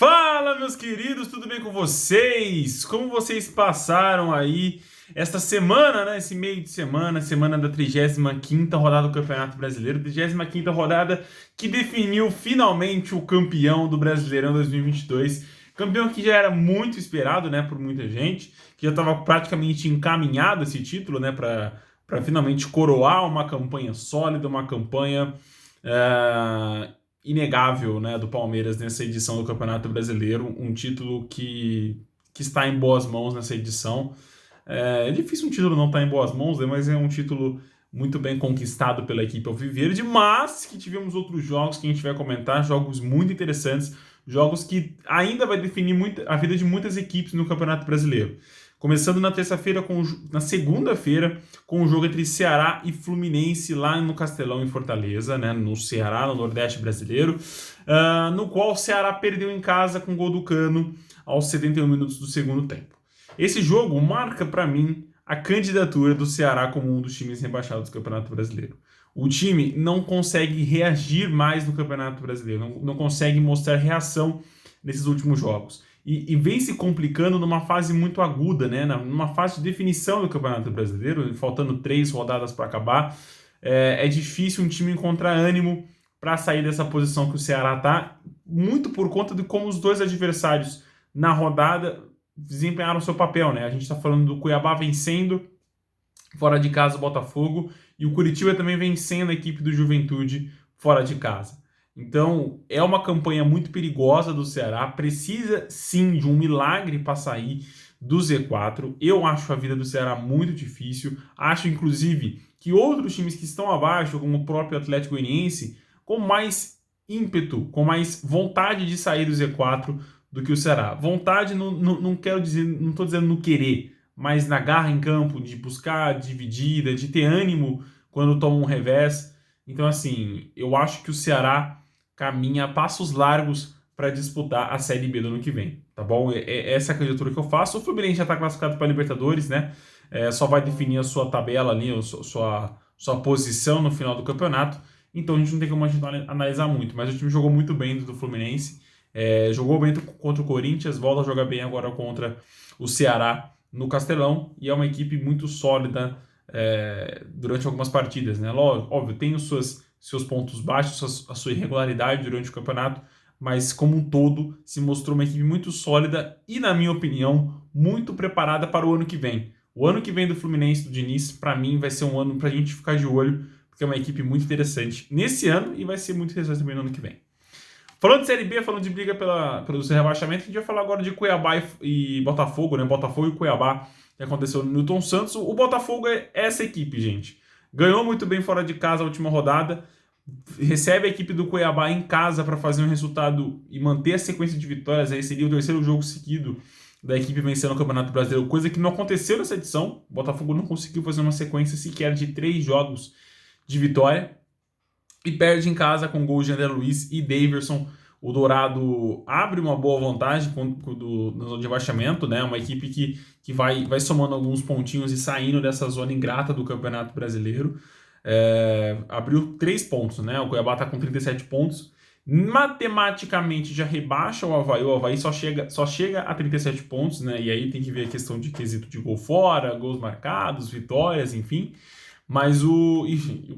Fala, meus queridos, tudo bem com vocês? Como vocês passaram aí esta semana, né? Esse meio de semana, semana da 35ª rodada do Campeonato Brasileiro, 35ª rodada que definiu finalmente o campeão do Brasileirão 2022. Campeão que já era muito esperado, né, por muita gente, que já estava praticamente encaminhado esse título, né, para finalmente coroar uma campanha sólida, uma campanha inegável, né, do Palmeiras nessa edição do Campeonato Brasileiro, um título que está em boas mãos nessa edição. É difícil um título não estar em boas mãos, né, mas é um título muito bem conquistado pela equipe alviverde, mas que tivemos outros jogos que a gente vai comentar, jogos muito interessantes, jogos que ainda vai definir a vida de muitas equipes no Campeonato Brasileiro. Começando na segunda-feira, com o jogo entre Ceará e Fluminense lá no Castelão, em Fortaleza, né, no Ceará, no Nordeste brasileiro, no qual o Ceará perdeu em casa com o gol do Cano aos 71 minutos do segundo tempo. Esse jogo marca, para mim, a candidatura do Ceará como um dos times rebaixados do Campeonato Brasileiro. O time não consegue reagir mais no Campeonato Brasileiro, não consegue mostrar reação nesses últimos jogos. E vem se complicando numa fase muito aguda, né? Numa fase de definição do Campeonato Brasileiro, faltando 3 rodadas para acabar. É difícil um time encontrar ânimo para sair dessa posição que o Ceará está, muito por conta de como os dois adversários na rodada desempenharam seu papel, né? A gente está falando do Cuiabá vencendo fora de casa o Botafogo e o Curitiba também vencendo a equipe do Juventude fora de casa. Então, é uma campanha muito perigosa do Ceará, precisa sim de um milagre para sair do Z4. Eu acho a vida do Ceará muito difícil, acho inclusive que outros times que estão abaixo, como o próprio Atlético Goianiense, com mais ímpeto, com mais vontade de sair do Z4 do que o Ceará. Vontade, não quero dizer, não estou dizendo no querer, mas na garra em campo, de buscar dividida, de ter ânimo quando toma um revés. Então, assim, eu acho que o Ceará caminha a passos largos para disputar a Série B do ano que vem, tá bom? Essa é a candidatura que eu faço. O Fluminense já está classificado para a Libertadores, né? Só vai definir a sua tabela ali, sua posição no final do campeonato. Então a gente não tem como analisar muito, mas o time jogou muito bem do Fluminense. Jogou bem contra o Corinthians, volta a jogar bem agora contra o Ceará no Castelão, e é uma equipe muito sólida durante algumas partidas, né? Óbvio, tem os seus pontos baixos, a sua irregularidade durante o campeonato, mas como um todo se mostrou uma equipe muito sólida e, na minha opinião, muito preparada para o ano que vem. O ano que vem do Fluminense, do Diniz, para mim vai ser um ano para a gente ficar de olho, porque é uma equipe muito interessante nesse ano e vai ser muito interessante também no ano que vem. Falando de Série B, falando de briga pelo seu rebaixamento, a gente vai falar agora de Cuiabá e Botafogo, né? Botafogo e Cuiabá, que aconteceu no Newton Santos. O Botafogo é essa equipe, gente. Ganhou muito bem fora de casa a última rodada, recebe a equipe do Cuiabá em casa para fazer um resultado e manter a sequência de vitórias. Aí seria o terceiro jogo seguido da equipe vencendo o Campeonato Brasileiro, coisa que não aconteceu nessa edição. O Botafogo não conseguiu fazer uma sequência sequer de 3 jogos de vitória e perde em casa com gols de André Luiz e Daverson. O Dourado abre uma boa vantagem no zona de rebaixamento, né? Uma equipe que vai somando alguns pontinhos e saindo dessa zona ingrata do Campeonato Brasileiro. Abriu 3 pontos, né? O Cuiabá está com 37 pontos. Matematicamente já rebaixa o Avaí só chega a 37 pontos, né? E aí tem que ver a questão de quesito de gol fora, gols marcados, vitórias, enfim. Mas o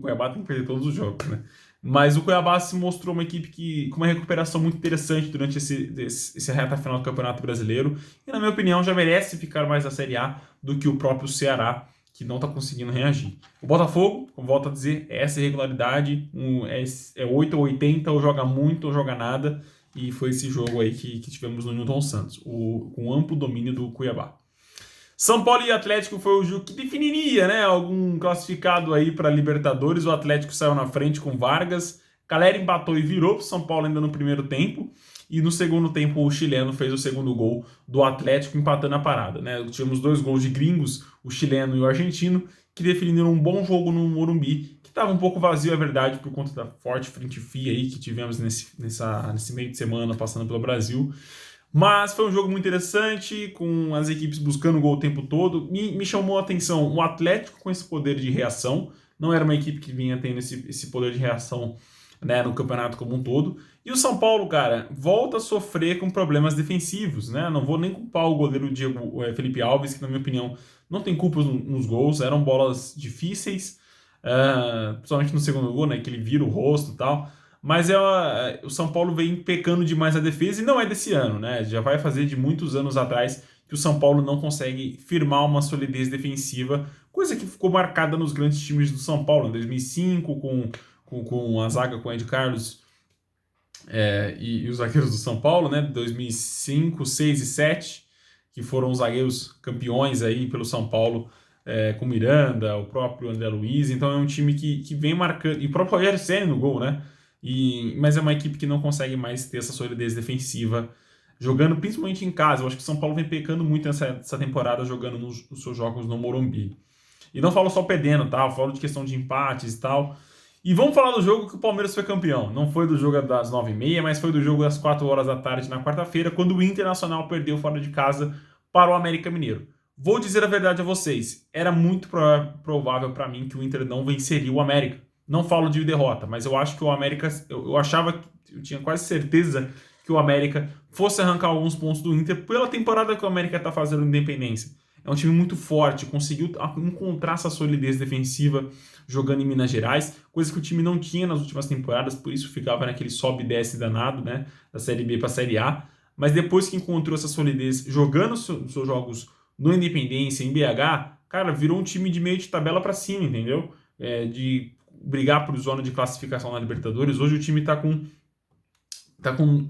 Cuiabá tem que perder todos os jogos, né? Mas o Cuiabá se mostrou uma equipe com uma recuperação muito interessante durante essa reta final do Campeonato Brasileiro. E, na minha opinião, já merece ficar mais na Série A do que o próprio Ceará, que não está conseguindo reagir. O Botafogo, como volto a dizer, é essa irregularidade. É 8 ou 80, ou joga muito ou joga nada. E foi esse jogo aí que tivemos no Newton Santos, com amplo domínio do Cuiabá. São Paulo e Atlético foi o jogo que definiria, né, algum classificado aí para Libertadores. O Atlético saiu na frente com Vargas, Calera empatou e virou para o São Paulo ainda no primeiro tempo, e no segundo tempo o chileno fez o segundo gol do Atlético empatando a parada, né? Tivemos 2 gols de gringos, o chileno e o argentino, que definiram um bom jogo no Morumbi, que estava um pouco vazio, é verdade, por conta da forte frente fria aí que tivemos nesse meio de semana passando pelo Brasil. Mas foi um jogo muito interessante, com as equipes buscando o gol o tempo todo. Me chamou a atenção o Atlético com esse poder de reação. Não era uma equipe que vinha tendo esse poder de reação né, no campeonato como um todo. E o São Paulo, cara, volta a sofrer com problemas defensivos, né? Não vou nem culpar o goleiro Felipe Alves, que na minha opinião não tem culpa nos gols, eram bolas difíceis, principalmente no segundo gol, né, que ele vira o rosto e tal. Mas o São Paulo vem pecando demais a defesa e não é desse ano, né? Já vai fazer de muitos anos atrás que o São Paulo não consegue firmar uma solidez defensiva, coisa que ficou marcada nos grandes times do São Paulo, em 2005, com a zaga com o Ed Carlos e os zagueiros do São Paulo, né? 2005, 6 e 7, que foram os zagueiros campeões aí pelo São Paulo, com Miranda, o próprio André Luiz. Então é um time que vem marcando, e o próprio Rogério Ceni no gol, né? Mas é uma equipe que não consegue mais ter essa solidez defensiva, jogando principalmente em casa. Eu acho que o São Paulo vem pecando muito essa temporada, jogando nos seus jogos no Morumbi. E não falo só perdendo, tá? Eu falo de questão de empates e tal. E vamos falar do jogo que o Palmeiras foi campeão. Não foi do jogo das 9h30, mas foi do jogo das 4 horas da tarde na quarta-feira, quando o Internacional perdeu fora de casa para o América Mineiro. Vou dizer a verdade a vocês, era muito provável para mim que o Inter não venceria o América. Não falo de derrota, mas eu acho que o América, eu achava, eu tinha quase certeza que o América fosse arrancar alguns pontos do Inter pela temporada que o América está fazendo no Independência. É um time muito forte, conseguiu encontrar essa solidez defensiva jogando em Minas Gerais, coisa que o time não tinha nas últimas temporadas, por isso ficava naquele sobe e desce danado, né, da Série B para a Série A. Mas depois que encontrou essa solidez jogando seus jogos no Independência, em BH, cara, virou um time de meio de tabela para cima, entendeu? De brigar por zona de classificação na Libertadores. Hoje o time está com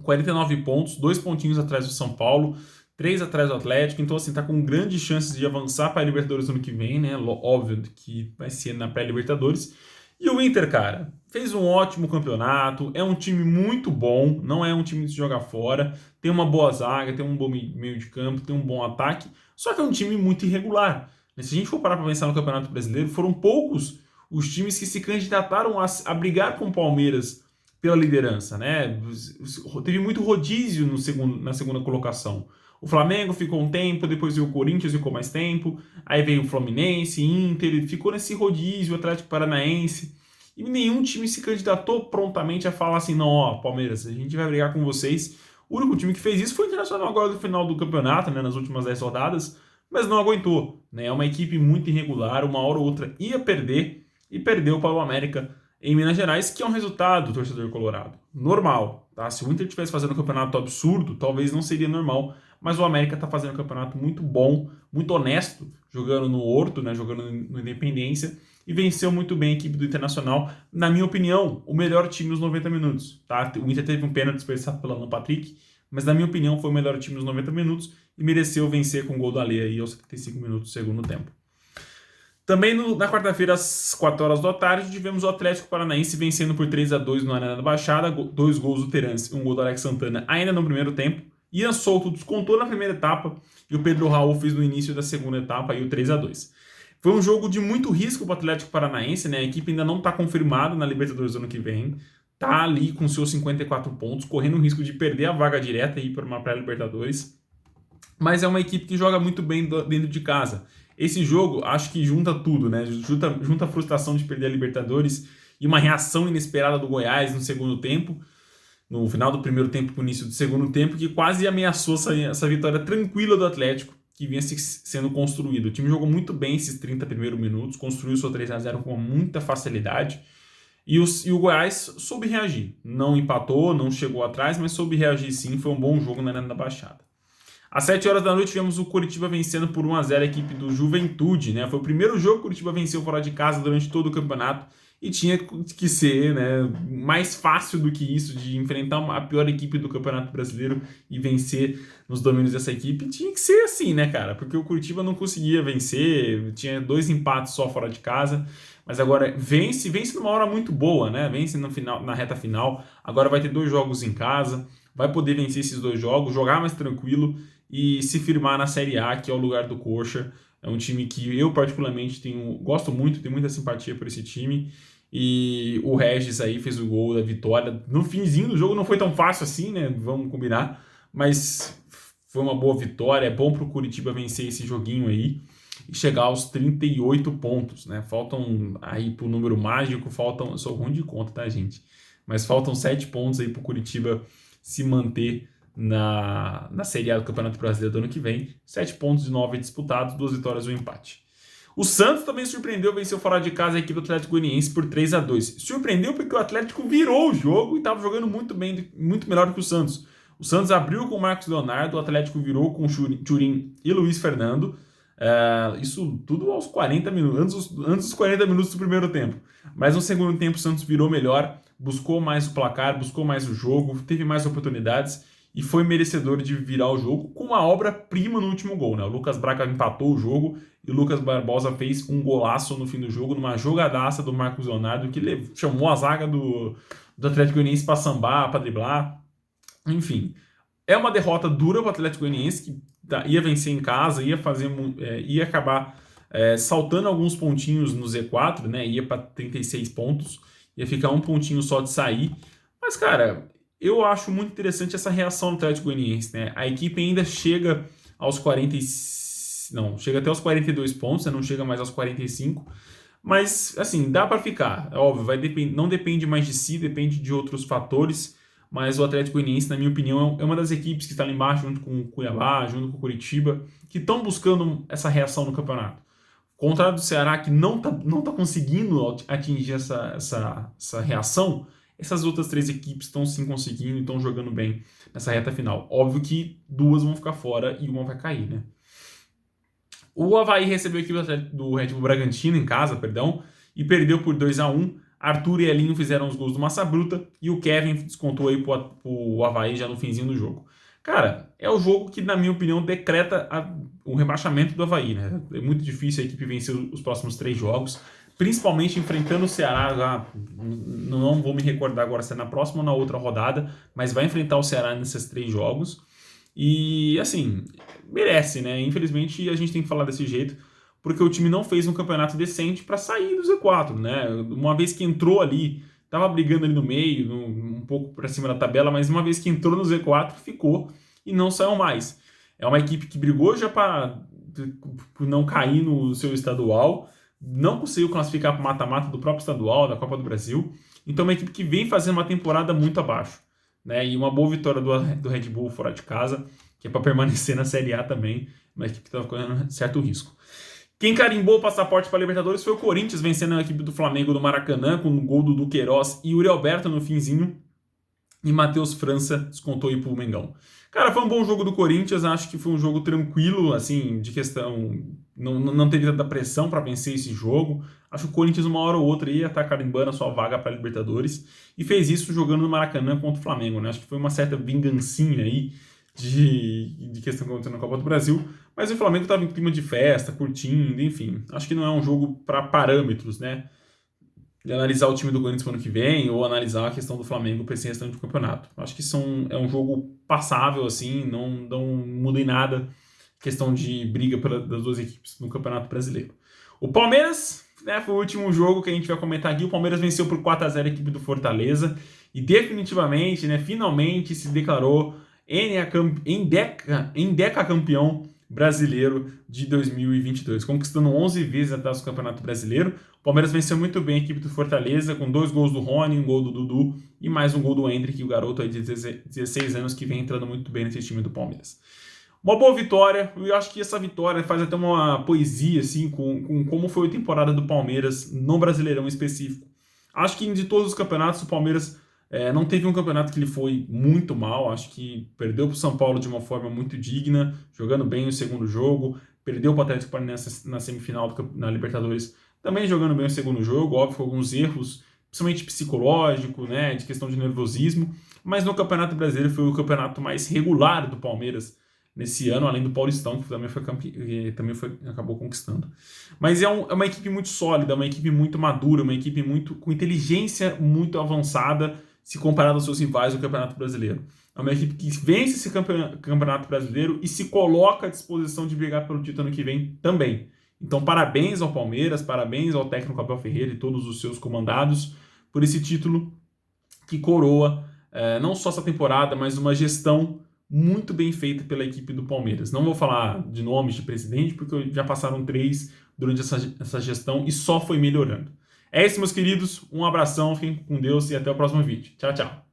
49 pontos, 2 pontinhos atrás do São Paulo, 3 atrás do Atlético, então assim, tá com grandes chances de avançar para a Libertadores no ano que vem, né? Óbvio que vai ser na pré-Libertadores. E o Inter, cara, fez um ótimo campeonato, é um time muito bom, não é um time de se jogar fora, tem uma boa zaga, tem um bom meio de campo, tem um bom ataque, só que é um time muito irregular. Se a gente for parar para pensar no Campeonato Brasileiro, foram poucos os times que se candidataram a brigar com o Palmeiras pela liderança, né? Teve muito rodízio na segunda colocação. O Flamengo ficou um tempo, depois veio o Corinthians, ficou mais tempo, aí veio o Fluminense, Inter, ficou nesse rodízio, o Atlético Paranaense, e nenhum time se candidatou prontamente a falar assim, não, ó, Palmeiras, a gente vai brigar com vocês. O único time que fez isso foi o Internacional agora no final do campeonato, né, nas últimas 10 rodadas, mas não aguentou, né? É uma equipe muito irregular, uma hora ou outra ia perder, e perdeu para o América em Minas Gerais, que é um resultado, torcedor colorado, normal, tá? Se o Inter estivesse fazendo um campeonato absurdo, talvez não seria normal, mas o América está fazendo um campeonato muito bom, muito honesto, jogando no Horto, né, jogando no Independência, e venceu muito bem a equipe do Internacional. Na minha opinião, o melhor time nos 90 minutos. Tá? O Inter teve um pênalti desperdiçado pelo Alan Patrick, mas na minha opinião foi o melhor time nos 90 minutos e mereceu vencer com o gol do Alê aí aos 75 minutos do segundo tempo. Também na quarta-feira, às 4 horas da tarde, tivemos o Atlético Paranaense vencendo por 3-2 no Arena da Baixada, 2 gols do Terence, um gol do Alex Santana ainda no primeiro tempo. Ian Souto descontou na primeira etapa e o Pedro Raul fez no início da segunda etapa aí o 3-2. Foi um jogo de muito risco para o Atlético Paranaense, né? A equipe ainda não está confirmada na Libertadores do ano que vem, tá ali com seus 54 pontos, correndo o risco de perder a vaga direta aí para uma pré-Libertadores, mas é uma equipe que joga muito bem dentro de casa. Esse jogo, acho que junta tudo, né? Junta a frustração de perder a Libertadores e uma reação inesperada do Goiás no segundo tempo, no final do primeiro tempo para o início do segundo tempo, que quase ameaçou essa vitória tranquila do Atlético, que vinha sendo construído. O time jogou muito bem esses 30 primeiros minutos, construiu seu 3-0 com muita facilidade, e o Goiás soube reagir. Não empatou, não chegou atrás, mas soube reagir sim, foi um bom jogo na Arena da Baixada. Às 7 horas da noite tivemos o Curitiba vencendo por 1-0 a equipe do Juventude, né? Foi o primeiro jogo que o Curitiba venceu fora de casa durante todo o campeonato e tinha que ser, né, mais fácil do que isso, de enfrentar a pior equipe do Campeonato Brasileiro e vencer nos domínios dessa equipe. Tinha que ser assim, né, cara? Porque o Curitiba não conseguia vencer, tinha 2 empates só fora de casa, mas agora vence numa hora muito boa, né? Vence no final, na reta final. Agora vai ter 2 jogos em casa, vai poder vencer esses 2 jogos, jogar mais tranquilo e se firmar na Série A, que é o lugar do Coxa. É um time que eu particularmente gosto muito, tenho muita simpatia por esse time. E o Regis aí fez o gol da vitória. No finzinho do jogo não foi tão fácil assim, né? Vamos combinar. Mas foi uma boa vitória. É bom pro Curitiba vencer esse joguinho aí e chegar aos 38 pontos, né? Faltam aí pro número mágico, eu sou ruim de conta, tá, gente? mas faltam 7 pontos aí para o Curitiba se manter na Série A do Campeonato Brasileiro do ano que vem. 7 pontos de 9 disputados, 2 vitórias e um empate. O Santos também surpreendeu, venceu fora de casa a equipe do Atlético Goianiense por 3-2. Surpreendeu porque o Atlético virou o jogo e estava jogando muito bem, muito melhor do que o Santos. O Santos abriu com o Marcos Leonardo, o Atlético virou com o Thurin e Luiz Fernando. Isso tudo aos 40 minutos, antes dos 40 minutos do primeiro tempo. Mas no segundo tempo o Santos virou melhor, buscou mais o placar, buscou mais o jogo, teve mais oportunidades e foi merecedor de virar o jogo com uma obra-prima no último gol, né? O Lucas Braga empatou o jogo e o Lucas Barbosa fez um golaço no fim do jogo, numa jogadaça do Marcos Leonardo, que chamou a zaga do Atlético Goianiense para sambar, para driblar. Enfim, é uma derrota dura para o Atlético Goianiense, que ia vencer em casa, ia acabar saltando alguns pontinhos no Z4, né? Ia para 36 pontos, ia ficar um pontinho só de sair. Mas, cara, eu acho muito interessante essa reação do Atlético Goianiense, né? A equipe ainda chega aos 40, não, chega até aos 42 pontos, né? Não chega mais aos 45, mas assim, dá para ficar. É óbvio, não depende mais de si, depende de outros fatores, mas o Atlético Goianiense, na minha opinião, é uma das equipes que está ali embaixo, junto com o Cuiabá, junto com o Curitiba, que estão buscando essa reação no campeonato. Ao contrário do Ceará, que não tá conseguindo atingir essa reação, essas outras 3 equipes estão sim conseguindo e estão jogando bem nessa reta final. Óbvio que 2 vão ficar fora e uma vai cair, né? O Avaí recebeu a equipe do Red Bull Bragantino em casa, e perdeu por 2-1. Arthur e Elinho fizeram os gols do Massa Bruta e o Kevin descontou aí pro Avaí já no finzinho do jogo. Cara, é o jogo que, na minha opinião, decreta o rebaixamento do Avaí, né? É muito difícil a equipe vencer os próximos 3 jogos, principalmente enfrentando o Ceará. Não vou me recordar agora se é na próxima ou na outra rodada, mas vai enfrentar o Ceará nesses 3 jogos. E, assim, merece, né? Infelizmente, a gente tem que falar desse jeito, porque o time não fez um campeonato decente para sair do Z4, né? Uma vez que entrou ali, tava brigando ali no meio, um pouco para cima da tabela, mas uma vez que entrou no Z4, ficou e não saiu mais. É uma equipe que brigou já por não cair no seu estadual, não conseguiu classificar para o mata-mata do próprio estadual, da Copa do Brasil. Então é uma equipe que vem fazendo uma temporada muito abaixo, né? E uma boa vitória do Red Bull fora de casa, que é para permanecer na Série A também, uma equipe que estava correndo certo risco. Quem carimbou o passaporte para a Libertadores foi o Corinthians, vencendo a equipe do Flamengo no Maracanã, com o gol do Duqueiroz e Yuri Alberto no finzinho. E Matheus França descontou aí pro Mengão. Cara, foi um bom jogo do Corinthians, acho que foi um jogo tranquilo, assim, de questão... Não teve tanta pressão para vencer esse jogo. Acho que o Corinthians, uma hora ou outra, ia estar carimbando a sua vaga para a Libertadores. E fez isso jogando no Maracanã contra o Flamengo, né? Acho que foi uma certa vingancinha aí de questão que aconteceu na Copa do Brasil. Mas o Flamengo estava em clima de festa, curtindo, enfim. Acho que não é um jogo para parâmetros, né? De analisar o time do Corinthians para o ano que vem ou analisar a questão do Flamengo para esse restante do campeonato. Acho que é um jogo passável, assim, não muda em nada a questão de briga das 2 equipes no Campeonato Brasileiro. O Palmeiras, né, foi o último jogo que a gente vai comentar aqui. O Palmeiras venceu por 4-0 a equipe do Fortaleza e definitivamente, né, finalmente se declarou Endeca campeão brasileiro de 2022, conquistando 11 vezes até o Campeonato Brasileiro. O Palmeiras venceu muito bem a equipe do Fortaleza, com 2 gols do Rony, um gol do Dudu e mais um gol do Endrick, o garoto aí de 16 anos que vem entrando muito bem nesse time do Palmeiras. Uma boa vitória, eu acho que essa vitória faz até uma poesia assim, com como foi a temporada do Palmeiras no Brasileirão específico. Acho que de todos os campeonatos o Palmeiras não teve um campeonato que ele foi muito mal, acho que perdeu para o São Paulo de uma forma muito digna, jogando bem o segundo jogo, perdeu para o Atlético Paranaense na semifinal na Libertadores, também jogando bem o segundo jogo, óbvio, com alguns erros, principalmente psicológico, né, de questão de nervosismo, mas no Campeonato Brasileiro foi o campeonato mais regular do Palmeiras nesse ano, além do Paulistão, que também acabou conquistando. Mas é uma equipe muito sólida, uma equipe muito madura, uma equipe com inteligência muito avançada, se comparado aos seus rivais do Campeonato Brasileiro. É uma equipe que vence esse Campeonato Brasileiro e se coloca à disposição de brigar pelo título ano que vem também. Então, parabéns ao Palmeiras, parabéns ao técnico Abel Ferreira e todos os seus comandados por esse título que coroa não só essa temporada, mas uma gestão muito bem feita pela equipe do Palmeiras. Não vou falar de nomes de presidente, porque já passaram 3 durante essa gestão e só foi melhorando. É isso, meus queridos. Um abração, fiquem com Deus e até o próximo vídeo. Tchau, tchau.